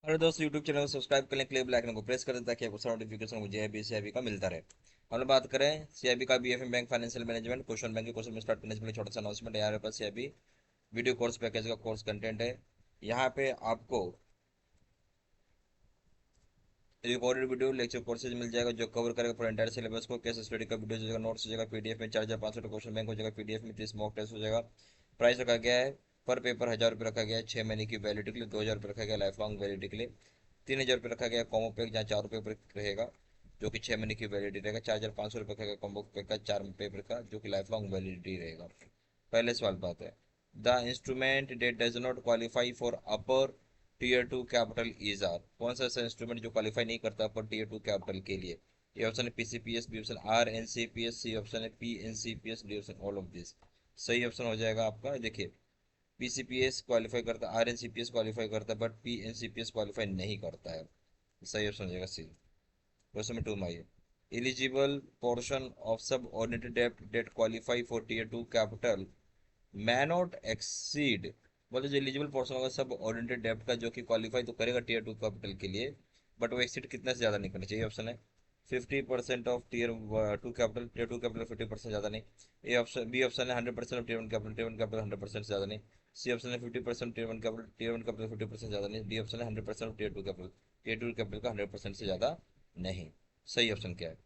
अरे दोस्त, YouTube channel को सब्सक्राइब करने के लिए बेल आइकन को प्रेस कर दें ताकि आपको सारा नोटिफिकेशन मुझे भी सीआईबी का मिलता रहे। हम लोग बात करें सीआईबी का BFM bank financial management question bank के क्वेश्चन में स्टार्ट करने से पहले छोटा सा अनाउंसमेंट। यहाँ पर सीआईबी वीडियो कोर्स पैकेज का कोर्स कंटेंट है। यहाँ पे आपको रिकॉर्डेड वीडियो लेक्चर कोर्सेज मिल जाएगा जो कवर करेगा पूरा एंटायर सिलेबस को। केस स्टडी का वीडियो हो जाएगा, नोट्स हो जाएगा, पीडीएफ में 4,500 क्वेश्चन बैंक हो जाएगा, पीडीएफ में 30 मॉक टेस्ट हो जाएगा। प्राइस रखा गया है पर पेपर 1,000 रुपये रखा गया है 6 महीने की वैलिडिटी के लिए, 2,000 रुपये रखा गया लाइफ लॉन्ग वैलिडिटी के लिए, 3,000 रुपये रखा गया कॉम्बो पैक जहाँ 4 पेपर रहेगा जो कि 6 महीने की वैलिडिटी रहेगा। 4,500 रुपये रखा गया कॉम्बो पैक का 4 पेपर का जो कि लाइफ लॉन्ग वैलिडिटी रहेगा। पहले सवाल बात है, the instrument that does not qualify for upper tier two capital is are. कौन सा ऐसा इंस्ट्रूमेंट जो क्वालिफाई नहीं करता अपर टीयर टू कैपिटल के लिए? ए ऑप्शन है PCPS, B option R N C P S, C option है P N C P S, D option all of this. सही ऑप्शन हो जाएगा आपका, देखिए पीसीपीएस क्वालिफाई करता है, R N C P S qualify करता है, but P N C P S qualify नहीं करता है। सही ऑप्शन हो जाएगा सी। क्वेश्चन नंबर 2 में आइए, eligible portion of subordinated debt debt qualify for tier two capital may not exceed। बोले जो एलिजिबल पोर्शन होगा सब ऑर्डिनेटेड डेब्ट का जो कि क्वालिफाई तो करेगा टीयर टू कैपिटल के लिए, बट वो एक्सीड कितना से ज़्यादा नहीं करना चाहिए। ऑप्शन है 50% of tier 2 capital, tier two capital 50% ज़्यादा नहीं। ए ऑप्शन, बी ऑप्शन है 100% of tier 1 capital, tier 1 capital 100% ज़्यादा नहीं। सी ऑप्शन है 50% टीयर 1 कैपिटल, टीयर 1 कैपिटल 50% ज़्यादा नहीं। डी ऑप्शन है 100% of tier 2 capital, tier 2 capital का 100% से ज़्यादा नहीं। सही ऑप्शन क्या है?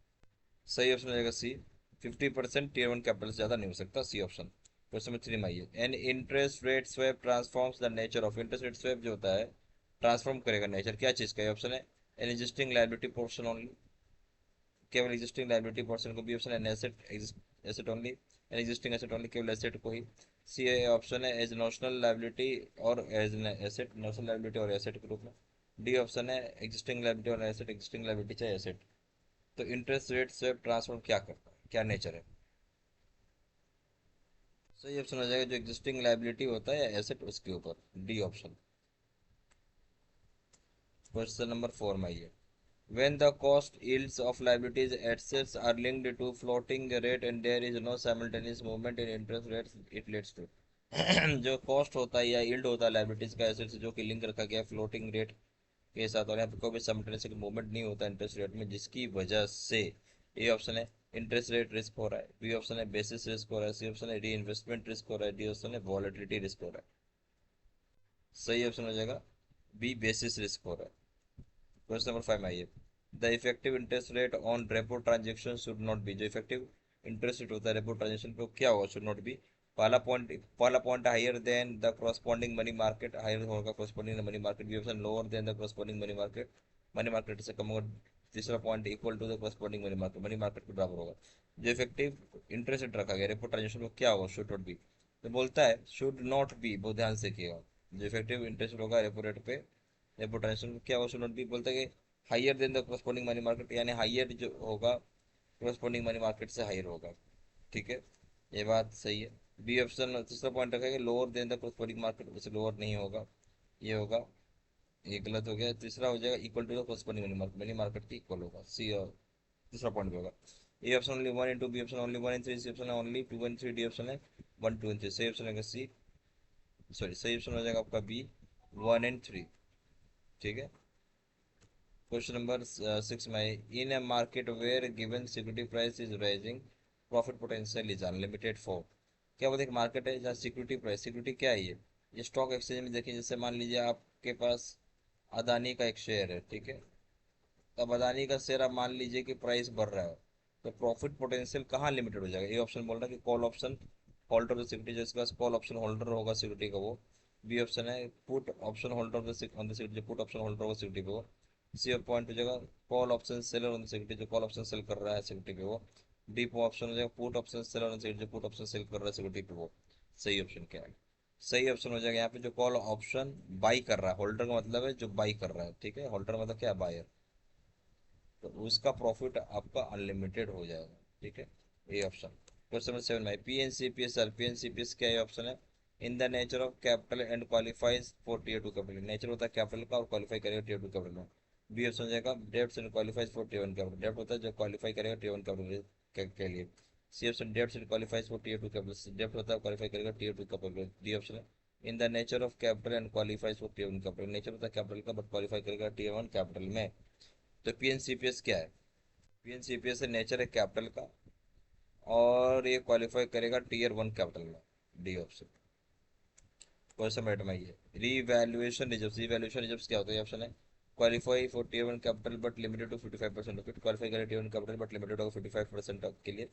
सही ऑप्शन हो जाएगा सी। 50% टीयर 1 कैपिटल से ज़्यादा नहीं हो सकता, सी ऑप्शन। क्वेश्चन नंबर 3 में आइए, an interest rate swap transforms the nature of. Interest rate swap जो होता है ट्रांसफॉर्म करेगा नेचर क्या चीज़ का? ऑप्शन है an existing liability portion only, केवल एग्जिस्टिंग लाइबिलिटी पोर्शन को। बी ऑप्शन है an asset, asset only, an existing asset only, केवल एसेट को ही। सी ऑप्शन है एज नोशनल लाइबिलिटी और एज एसेट, नोशनल लाइबिलिटी और एसेट के रूप में। डी ऑप्शन है एग्जिस्टिंग लाइबिलिटी और एसेट, एग्जिस्टिंग लाइबिलिटी चाहे एसेट। तो इंटरेस्ट रेट स्वैप ट्रांसफॉर्म क्या करता है, क्या नेचर है? सही ऑप्शन हो जाएगा जो एग्जिस्टिंग लाइबिलिटी होता है या एसेट उसके ऊपर, डी ऑप्शन। क्वेश्चन नंबर 4 में आइए, when the cost yields of liabilities assets are linked to floating rate and there is no simultaneous movement in interest rates it leads to। जो cost होता है या यील्ड होता है लाइबिलिटीज का asset से जो कि लिंक रखा गया है फ्लोटिंग रेट के साथ, और यहाँ पे कोई भी साइमल्टेनियस मूवमेंट नहीं होता इंटरेस्ट रेट में, जिसकी वजह से ए ऑप्शन है इंटरेस्ट रेट रिस्क हो रहा है, बी ऑप्शन है बेसिस रिस्क हो रहा है, सी ऑप्शन है री इन्वेस्टमेंट रिस्क हो रहा है, डी ऑप्शन है वॉलेटिलिटी रिस्क हो रहा है। सही ऑप्शन हो जाएगा बी बेसिस रिस्क हो रहा है। क्वेश्चन नंबर 5 में आइए, the effective interest rate on repo transaction should not be. जो इफेक्टिव इंटरेस्ट रेट होता है रेपो ट्रांजेक्शन पे क्या होगा? Should not be. पहला point higher than the corresponding money market, higher होगा corresponding money market. B option lower than the corresponding money market, money market से कम होगा। तीसरा point equal to the corresponding money market, money market के बराबर होगा। जो इफेक्टिव इंटरेस्ट रेट रखा गया रेपो ट्रांजेक्शन को क्या होगा? Should not B. तो बोलता है शुड नॉट बी, बहुत ध्यान से किएगा। जो इफेक्टिव इंटरेस्ट होगा रेपो रेट पे, रेपो ट्रांजेक्शन क्या होगा? शुड नॉट बी बोलता है कि higher than the corresponding money market, यानी हायर जो होगा करस्पॉन्डिंग मनी मार्केट से हायर होगा। ठीक है, ये बात सही है। बी ऑप्शन तीसरा पॉइंट रखा है lower than the corresponding market, वैसे लोअर नहीं होगा, ये होगा, ये गलत हो गया। तीसरा हो जाएगा equal to the corresponding money market की इक्वल होगा, सी और तीसरा पॉइंट होगा। A option only 1 in 2, B option only 1 in 3, C option है ओनली 2 इन 3, डी ऑप्शन है 1 2 इन 3। सही ऑप्शन है सी, सॉरी सही ऑप्शन हो जाएगा आपका बी 1 इन 3। ठीक है, क्वेश्चन नंबर 6 में, in a market where given security price is rising profit potential is unlimited for. क्या बोलते हैं, एक मार्केट है जहाँ सिक्योरिटी प्राइस, सिक्योरिटी क्या है ये स्टॉक एक्सचेंज में देखिए, जैसे मान लीजिए आपके पास अदानी का एक शेयर है, ठीक है, तब अदानी का शेयर आप मान लीजिए कि प्राइस बढ़ रहा है, तो प्रॉफिट पोटेंशियल कहाँ लिमिटेड हो जाएगा? ये ऑप्शन बोल रहा है कि call option holder of security, जिसके पास कॉल ऑप्शन होल्डर होगा सिक्योरिटी का वो। बी ऑप्शन है put option holder of the security, जो पुट ऑप्शन होल्डर होगा सिक्योरिटी पे वो। सी पॉइंट हो जाएगा call option seller on the security, जो कॉल ऑप्शन सेल कर रहा है सिक्योरिटी पे वो। डी ऑप्शन हो जाएगा put option seller on security, जो पुट ऑप्शन सेल कर रहा है सिक्योरिटी पे वो। सही ऑप्शन क्या है? सही ऑप्शन हो जाएगा यहाँ पे जो कॉल ऑप्शन बाई कर रहा है, होल्डर का मतलब है जो बाई कर रहा है, ठीक है, होल्डर मतलब क्या है, बायर, तो उसका प्रॉफिट आपका अनलिमिटेड हो जाएगा। ठीक है, ये ऑप्शन। क्वेश्चन नंबर 7 में, P N C P S R, P N C P S क्या है? ऑप्शन है in the nature of capital and qualifies for tier two capital, nature होता है कैपिटल का और क्वालिफाई करेगा टीयर टू कैपिटल में। बी ऑप्शन हो जाएगा debts and qualifies for tier one capital, डेब्ट होता है जो क्वालिफाई करेगा टीयर वन कैपिटल के लिए। C option debts and qualifies for tier two capital, डेब्ट होता है क्वालिफाई करेगा tier two capital. D option है in the nature of capital and qualifies for tier one capital, nature होता है कैपिटल का बट क्वालिफाई करेगा टीयर वन कैपिटल में। तो पीएनसीपीएस क्या है? पीएनसीपीएस से नेचर है कैपिटल का और ये क्वालिफाई करेगा टीयर वन कैपिटल में, डी ऑप्शन। क्वेश्चन मैट में ये रीवैल्यूएशन रिजर्व्स, रीवैल्यूएशन रिजर्व्स क्या होता है? ऑप्शन है qualify for tier one capital but limited to 55% of it, qualify करेगा tier one capital but limited होगा 55% के लिए।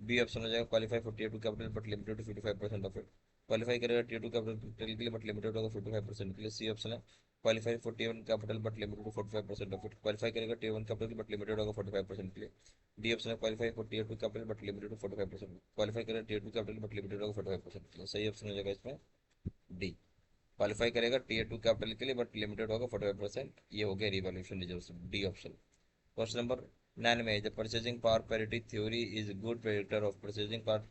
बी ऑप्शन हो जाएगा qualify for tier two capital but limited to 55% of it, qualify करेगा टीयर टू कैपिटल के लिए but limited होगा 55% के लिए। सी ऑप्शन है qualify for tier one capital but limited to 45% of it, qualify करेगा tier one capital but limited होगा 45% के लिए। डी ऑप्शन है qualify for tier two capital but limited to 45%, qualify करेगा tier two capital but limited होगा 45% के लिए। सही ऑप्शन हो जाएगा इसमें डी, क्वालिफाई करेगा टीयर टू कैपिटल के लिए बट लिमिटेड होगा 45%, ये हो गया revaluation reserve, D option. Question number 9 में the purchasing power parity theory is good predictor of, purchasing power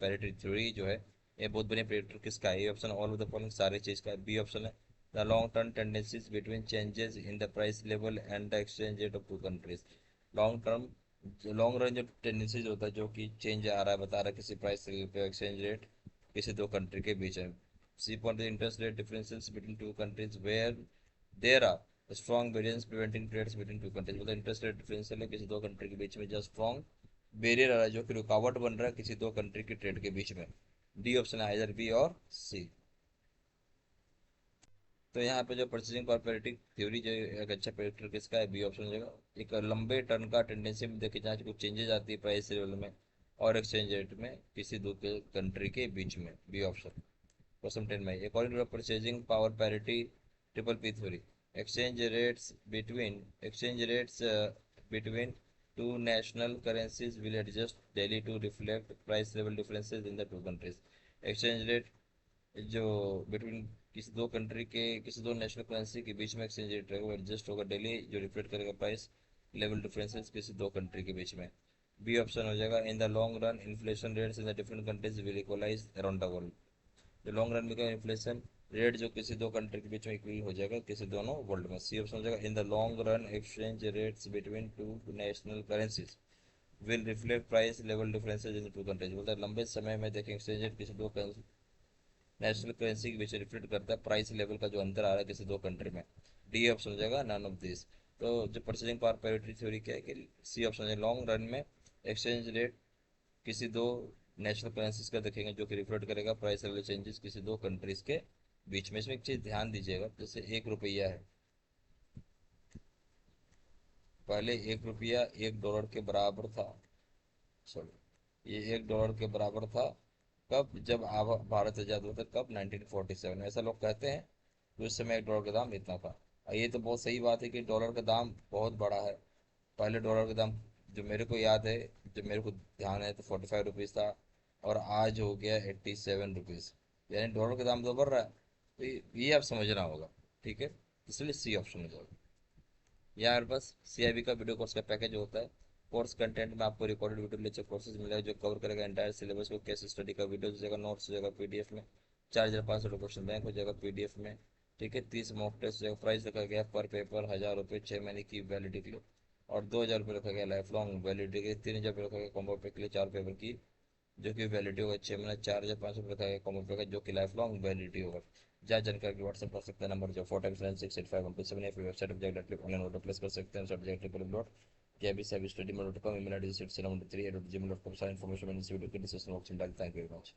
parity theory जो है ये बहुत बढ़िया प्रेडिक्टर किसका है? A option all of the following, सारे चीज का है। बी ऑप्शन है the long term tendencies between changes in the price level and the exchange rate of two countries, long term long run जो टेंडेंसीज होता है जो कि चेंज आ रहा है बता रहा है किसी प्राइस पे एक्सचेंज रेट किसी दो कंट्री के बीच में। C point interest rate differences between two countries where there are strong variance preventing trades between two countries, मतलब इंटरेस्ट रेट डिफरेंशियल है किसी दो कंट्री के बीच में जो स्ट्रॉन्ग बैरियर आ रहा है जो कि रुकावट बन रहा है किसी दो कंट्री के ट्रेड के बीच में। डी ऑप्शन है आइदर बी और सी। तो यहाँ पे जो परचेसिंग पावर पैरिटी थ्योरी जो एक अच्छा प्रेडिक्टर किसका है? बी ऑप्शन हो जाएगा। एक लंबे टर्न का टेंडेंसी में देखे जहाँ कुछ चेंजेस आती है प्राइस लेवल में और एक्सचेंज रेट में किसी दो कंट्री के बीच में, बी ऑप्शन। क्वेश्चन 10 में according to purchasing power parity triple P theory, exchange rates between exchange rates between two national currencies will adjust daily to reflect price level differences in the two countries, exchange rate जो between किसी दो country के किसी दो national currency के बीच में exchange rate रहेगा वो एडजस्ट होगा डेली जो रिफ्लेक्ट करेगा प्राइस लेवल डिफरेंसेस किसी दो कंट्री के बीच में। बी ऑप्शन हो जाएगा in the long run inflation rates in the different countries will equalise around the world, जो लॉन्ग रन में क्या इन्फ्लेशन रेट जो किसी दो कंट्री के बीच में इक्वल हो जाएगा किसी दोनों वर्ल्ड में। सी ऑप्शन हो जाएगा in the long run exchange rates between two national currencies will reflect price level differences in two countries, बोलता है लंबे समय में देखें एक्सचेंज रेट किसी दो नेशनल करेंसी के बीच रिफ्लेक्ट करता है प्राइस लेवल का जो अंतर आ रहा है किसी दो कंट्री में। डी ऑप्शन हो जाएगा नन ऑफ दिस। तो जो परचेजिंग पावर पैरिटी थ्योरी क्या है कि सी ऑप्शन है लॉन्ग रन में एक्सचेंज रेट किसी दो नेशनल करेंसीज का देखेंगे जो कि रिफ्लेक्ट करेगा प्राइस लेवल चेंजेस किसी दो कंट्रीज के बीच में। इसमें एक चीज ध्यान दीजिएगा, जैसे एक रुपया है, पहले एक रुपया एक डॉलर के बराबर था, सॉरी ये एक डॉलर के बराबर था कब? जब भारत आजाद हुआ था, कब? 1947 में, ऐसा लोग कहते हैं। तो उस समय एक डॉलर का दाम इतना था। और ये तो बहुत सही बात है कि डॉलर का दाम बहुत बड़ा है। पहले डॉलर का दाम जो मेरे को याद है, जो मेरे को ध्यान है तो 45 रुपीज़ था और आज हो गया 87 रुपीज़, यानी डॉलर का दाम तो बढ़ रहा है। तो ये आप समझना होगा, ठीक है, इसलिए सी ऑप्शन हो जाएगा। यार बस सीआईबी का वीडियो कोर्स का पैकेज होता है। कोर्स कंटेंट में आपको रिकॉर्डेड वीडियो लेक्चर कोर्सेज मिलेगा जो कवर करेगा एंटायर सिलेबस को, केस स्टडी का वीडियो हो जाएगा, नोट्स हो जाएगा पीडीएफ में, 4,500 क्वेश्चन बैंक हो जाएगा पीडीएफ में, ठीक है, 30 मॉक टेस्ट हो जाएगा। प्राइस रखा गया पर पेपर 1,000 रुपये 6 महीने की वैलिडिटी के लिए और 2,000 रुपये रखा गया लाइफ लॉन्ग वैलिडिटी के लिए, 3,000 रुपये रखा गया कॉम्बो पैक के लिए 4 पेपर की जो कि वैलिडिटी होगा 6 महीना, 4,500 रखा गया कॉम्बो पैक जो कि लाइफ लॉन्ग वैलिडिटी होगा। जहाँ जानकारी व्हाट्सएप कर सकते हैं नंबर जो 457685127 या फिर वेबसाइट पर जाकर ऑनलाइन ऑर्डर प्लेस कर सकते हैं सब्जेक्ट के बी स्टडी में dot com email I D 3 at Gmail dot com, सारी इन्फॉर्मेशन मैंने इस वीडियो के डिस्क्रिप्शन बॉक्स में डाली। Thank you very much.